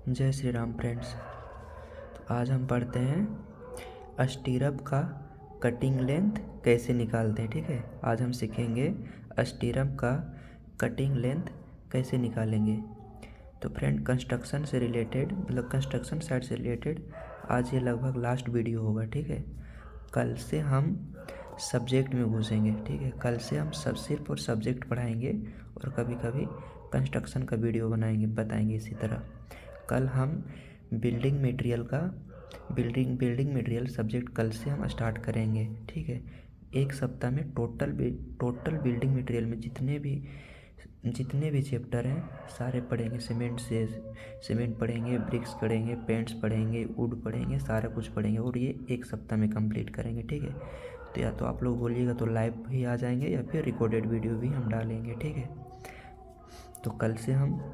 जय श्री राम फ्रेंड्स। तो आज हम पढ़ते हैं स्टीरअप का कटिंग लेंथ कैसे निकालते हैं। ठीक है, आज हम सीखेंगे स्टीरअप का कटिंग लेंथ कैसे निकालेंगे। तो फ्रेंड, कंस्ट्रक्शन से रिलेटेड, मतलब कंस्ट्रक्शन साइट से रिलेटेड आज ये लगभग लास्ट वीडियो होगा। ठीक है, कल से हम सब्जेक्ट में घुसेंगे। ठीक है, कल से हम सिर्फ और सब्जेक्ट पढ़ाएंगे और कभी कभी कंस्ट्रक्शन का वीडियो बताएंगे। इसी तरह कल हम बिल्डिंग मटेरियल सब्जेक्ट कल से हम स्टार्ट करेंगे। ठीक है, एक सप्ताह में टोटल बिल्डिंग मटेरियल में जितने भी चैप्टर हैं सारे पढ़ेंगे। सीमेंट पढ़ेंगे, ब्रिक्स पढ़ेंगे, पेंट्स पढ़ेंगे, वुड पढ़ेंगे, सारा कुछ पढ़ेंगे और ये एक सप्ताह में कंप्लीट करेंगे। ठीक है, तो या तो आप लोग बोलिएगा तो लाइव भी आ जाएंगे या फिर रिकॉर्डेड वीडियो भी हम डालेंगे। ठीक है, तो कल से हम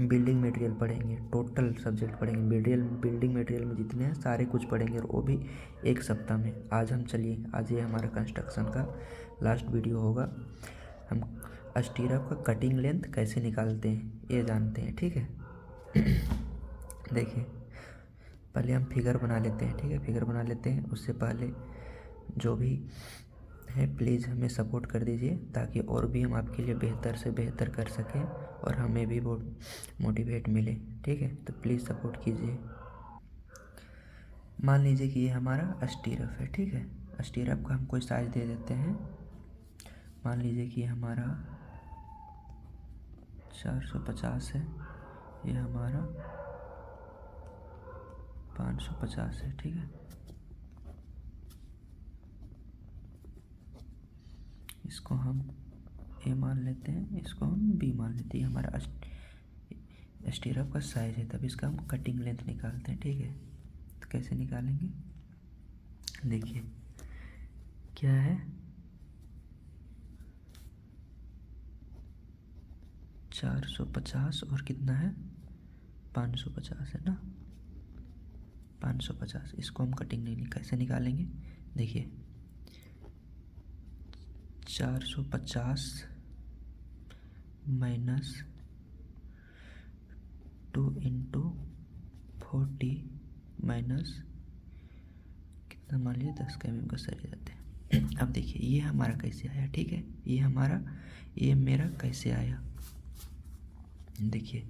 बिल्डिंग मटेरियल पढ़ेंगे, टोटल सब्जेक्ट पढ़ेंगे। बिल्डिंग मटेरियल में जितने हैं सारे कुछ पढ़ेंगे और वो भी एक सप्ताह में। आज ये हमारा कंस्ट्रक्शन का लास्ट वीडियो होगा। हम स्टीरअप का कटिंग लेंथ कैसे निकालते हैं ये जानते हैं। ठीक है देखिए, पहले हम फिगर बना लेते हैं। ठीक है, फिगर बना लेते हैं। उससे पहले जो भी है प्लीज़ हमें सपोर्ट कर दीजिए ताकि और भी हम आपके लिए बेहतर से बेहतर कर सकें और हमें भी बहुत मोटिवेट मिले। ठीक है, तो प्लीज़ सपोर्ट कीजिए। मान लीजिए कि ये हमारा स्टीरअप है। ठीक है, स्टीरअप का हम कोई साइज दे देते हैं। मान लीजिए कि ये हमारा 450 है, ये हमारा 550 है। ठीक है, इसको हम ए मान लेते हैं, इसको हम बी मान लेते हैं। हमारा स्टीरअप का साइज है, तब इसका हम कटिंग लेंथ निकालते हैं। ठीक है, तो कैसे निकालेंगे देखिए, क्या है 450 और कितना है 550 है ना, 550। इसको हम कटिंग नहीं कैसे निकालेंगे देखिए, 450 माइनस 2 × 40 माइनस कितना, मान लीजिए 10 का mm का सर जाते हैं। अब देखिए ये हमारा कैसे आया। ठीक है, ये मेरा कैसे आया देखिए,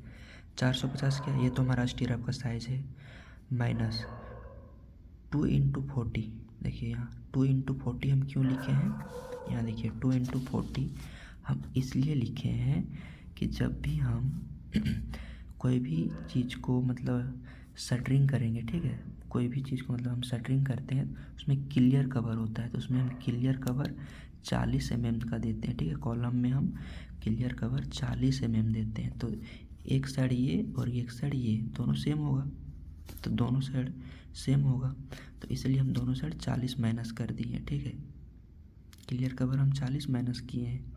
450 क्या, ये तो हमारा स्टीरअप का साइज है, माइनस 2 × 40। देखिए यहाँ 2 × 40 हम क्यों लिखे हैं, यहाँ देखिए 2 × 40 हम इसलिए लिखे हैं कि जब भी हम कोई भी चीज़ को मतलब शटरिंग करेंगे। ठीक है, कोई भी चीज़ को मतलब हम शटरिंग करते हैं उसमें क्लियर कवर होता है, तो उसमें हम क्लियर कवर 40 mm का देते हैं। ठीक है, कॉलम में हम क्लियर कवर 40 mm देते हैं। तो एक साइड ये और एक साइड ये दोनों सेम होगा, तो दोनों साइड सेम होगा, तो इसलिए हम दोनों साइड 40 माइनस कर दिए। ठीक है, क्लियर कवर हम 40 माइनस किए हैं,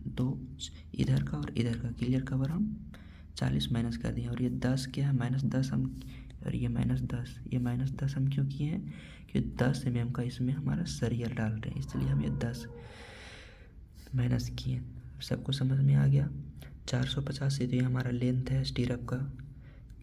तो इधर का और इधर का क्लियर कवर हम 40 माइनस कर दिए। और ये 10 क्या है, -10 हम, और ये -10 हम क्यों किए हैं कि 10 mm का इसमें हमारा सरिया डाल रहे हैं, इसलिए हम ये 10 माइनस किए। सबको समझ में आ गया। 450 से तो ये हमारा लेंथ है स्टीरअप का,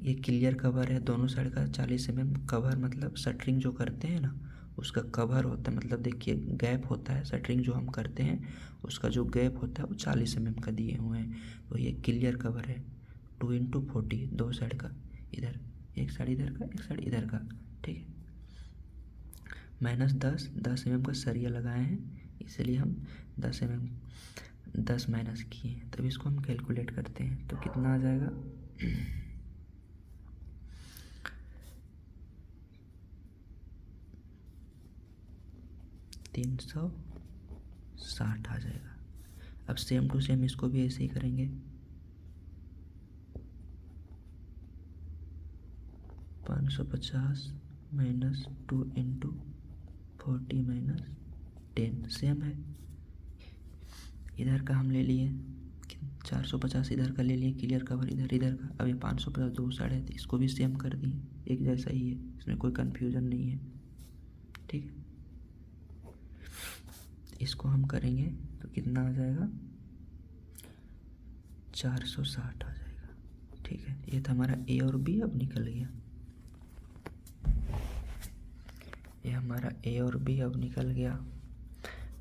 ये क्लियर कवर है दोनों साइड का 40 mm कवर, मतलब शटरिंग जो करते हैं ना उसका कवर होता है, मतलब देखिए गैप होता है, शटरिंग जो हम करते हैं उसका जो गैप होता है वो 40 mm का दिए हुए हैं। तो ये क्लियर कवर है 2 × 40 दो साइड का, इधर एक साइड इधर का एक साइड इधर का। ठीक है, -10 mm का सरिया लगाए हैं, इसलिए हम 10 mm 10 माइनस किए। तब इसको हम कैलकुलेट करते हैं तो कितना आ जाएगा 360 आ जाएगा। अब सेम टू सेम इसको भी ऐसे ही करेंगे, 550 माइनस 2 × 40 माइनस 10 सेम है। इधर का हम ले लिए 450, इधर का ले लिए क्लियर कवर, इधर का। अब ये 550 दो साइड है तो इसको भी सेम कर दिए, एक जैसा ही है, इसमें कोई कन्फ्यूजन नहीं है। ठीक है, इसको हम करेंगे तो कितना आ जाएगा 460 आ जाएगा। ठीक है, ये था हमारा ए और बी, अब निकल गया। ये हमारा ए और बी अब निकल गया।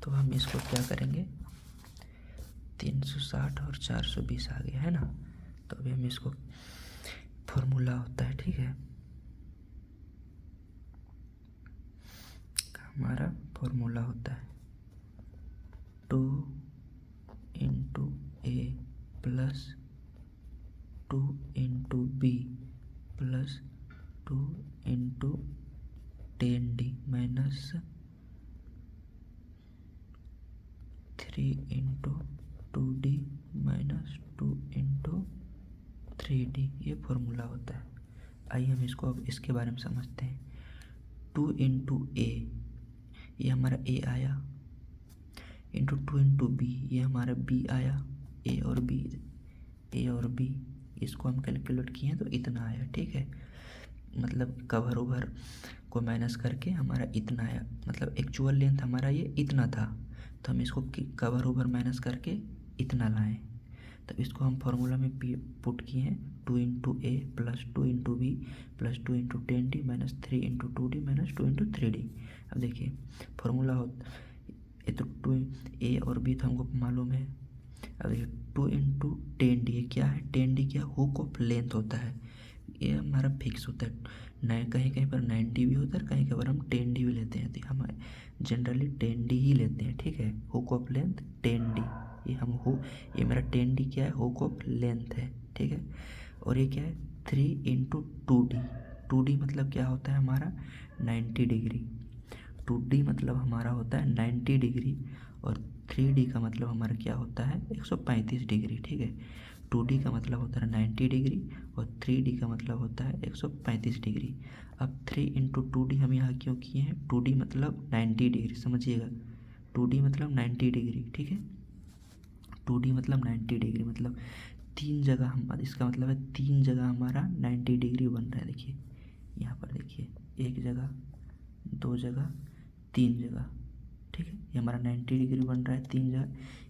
तो हम इसको क्या करेंगे, 360 और 420 आ गया है ना। तो अभी हम इसको फॉर्मूला होता है, ठीक है, हमारा फॉर्मूला होता है 2 into A plus 2 into B plus 2 into 10d minus 3 into 2d minus 2 into 3d, ये फॉर्मूला होता है। आइए हम इसको अब इसके बारे में समझते हैं। 2 इंटू ए, ये हमारा ए आया, इंटू 2 इंटू बी, ये हमारा बी आया। ए और बी इसको हम कैलकुलेट किए हैं तो इतना आया, ठीक है। मतलब कवर ओवर को माइनस करके हमारा इतना आया, मतलब एक्चुअल लेंथ हमारा ये इतना था, तो हम इसको कवर ओवर माइनस करके इतना लाएं। तो इसको हम फार्मूला में पुट किए हैं 2 into A plus 2 into B plus 2 into 10d minus 3 into 2d minus 2 into 3d। अब देखिए फार्मूला हो ये तो 2 ए और बी तो हमको मालूम है। अब देखिए 2 इंटू 10d, ये क्या है, 10d क्या हुक ऑफ लेंथ होता है, ये हमारा फिक्स होता है। कहीं कहीं पर 90 भी होता है, कहीं कहीं पर हम 10d भी लेते हैं, तो हम जनरली 10d ही लेते हैं, ठीक है। हुक ऑफ लेंथ 10d, ये मेरा 10d क्या है, हुक ऑफ लेंथ है, ठीक है। और ये क्या है 3 इंटू 2d, 2d मतलब क्या होता है हमारा 90 डिग्री, 2d मतलब हमारा होता है 90 डिग्री, और 3d का मतलब हमारा क्या होता है 135 डिग्री, ठीक है। 2d का मतलब होता है 90 डिग्री और 3d का मतलब होता है 135 डिग्री। अब 3 इंटू 2d हम यहाँ क्यों किए हैं, 2d मतलब 90 डिग्री, समझिएगा 2d मतलब 90 डिग्री, ठीक है। 2d मतलब 90 डिग्री, मतलब 3 जगह हम, इसका मतलब है 3 जगह हमारा 90 डिग्री बन रहा है। देखिए यहाँ पर देखिए, 1 जगह 2 जगह 3 जगह, ठीक है। ये हमारा 90 डिग्री बन रहा है 3 जगह,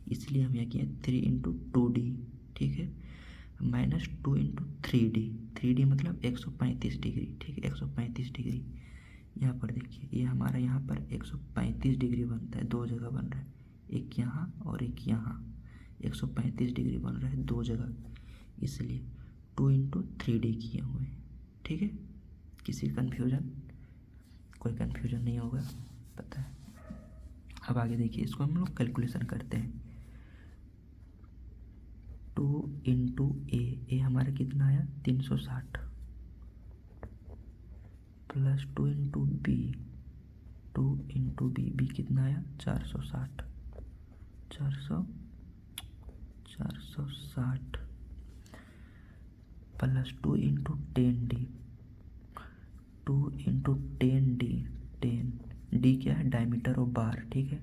इसलिए हम यहाँ किए 3 इंटू 2d, ठीक है, माइनस 2 इंटू 3d, 3d मतलब 135 डिग्री, ठीक है, 135 डिग्री। यहाँ पर देखिए ये हमारा यहाँ पर 135 डिग्री बनता है, 2 जगह बन रहा है, एक यहाँ और एक यहाँ, 135 डिग्री बन रहा है 2 जगह, इसलिए 2 इंटू 3d किए हुए हैं, ठीक है। किसी कन्फ्यूजन, कोई कन्फ्यूजन नहीं होगा, पता है। अब आगे देखिए, इसको हम लोग कैलकुलेशन करते हैं। 2 इंटू ए हमारा कितना आया 360 plus 2 into B, 2 into B कितना आया 460 plus 2 into 10d, 2 into 10d, 10d क्या है डायमीटर ऑफ बार, ठीक है,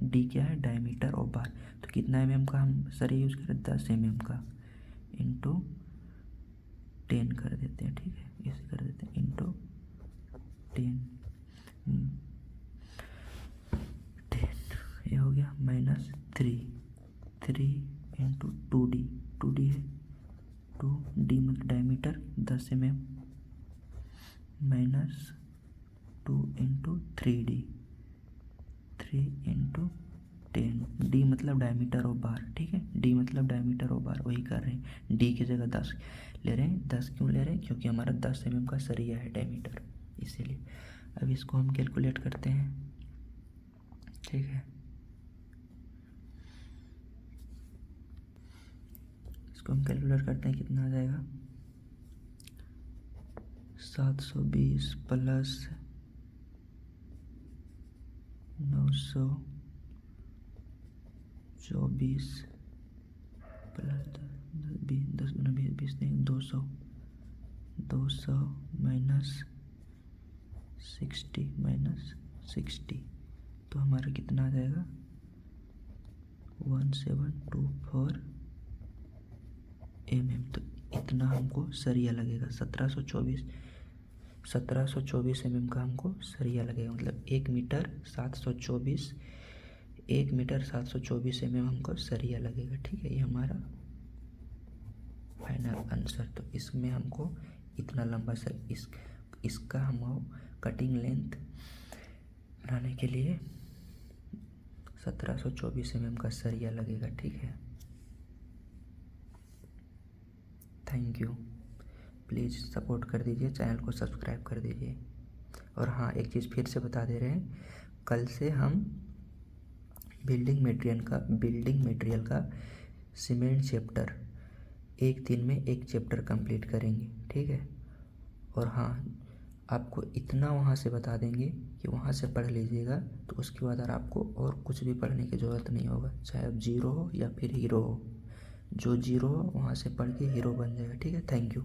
d क्या है डायमीटर ऑफ बार। तो कितना mm का हम सर यूज़ करें 10 mm का, इंटू 10 कर देते हैं, ठीक है, ऐसे कर देते हैं इंटू 10, 10 ये हो गया माइनस 3 इंटू 2d है 2d मतलब diameter 10 mm minus 2 into 3d, 3 into 10, d मतलब डायमीटर ऑफ बार, ठीक है, d मतलब डायमीटर ऑफ बार, वही कर रहे हैं, d की जगह 10 ले रहे हैं। 10 क्यों ले रहे हैं, क्योंकि हमारा 10 mm का सरिया है डायमीटर, इसीलिए। अब इसको हम कैलकुलेट करते हैं, ठीक है, इसको हम कैलकुलेट करते हैं, कितना आ जाएगा 720 प्लस 924 प्लस 10 गुना 20 नहीं 200 माइनस 60 तो हमारा कितना आ जाएगा 1724 mm। तो इतना हमको सरिया लगेगा, 1724 mm का हमको सरिया लगेगा, मतलब 1 मीटर 724 mm हमको सरिया लगेगा, ठीक है। ये हमारा फाइनल आंसर। तो इसमें हमको इतना लंबा सर इसका हमको कटिंग लेंथ बनाने के लिए 1724 mm का सरिया लगेगा। ठीक है, थैंक यू। प्लीज़ सपोर्ट कर दीजिए, चैनल को सब्सक्राइब कर दीजिए। और हाँ, एक चीज़ फिर से बता दे रहे हैं, कल से हम बिल्डिंग मटेरियल का सीमेंट चैप्टर एक दिन में एक चैप्टर कंप्लीट करेंगे। ठीक है, और हाँ, आपको इतना वहाँ से बता देंगे कि वहाँ से पढ़ लीजिएगा, तो उसके बाद और आपको और कुछ भी पढ़ने की ज़रूरत नहीं होगा, चाहे आप जीरो हो या फिर हीरो हो। जो जीरो हो वहाँ से पढ़ के हीरो बन जाएगा। ठीक है, थैंक यू।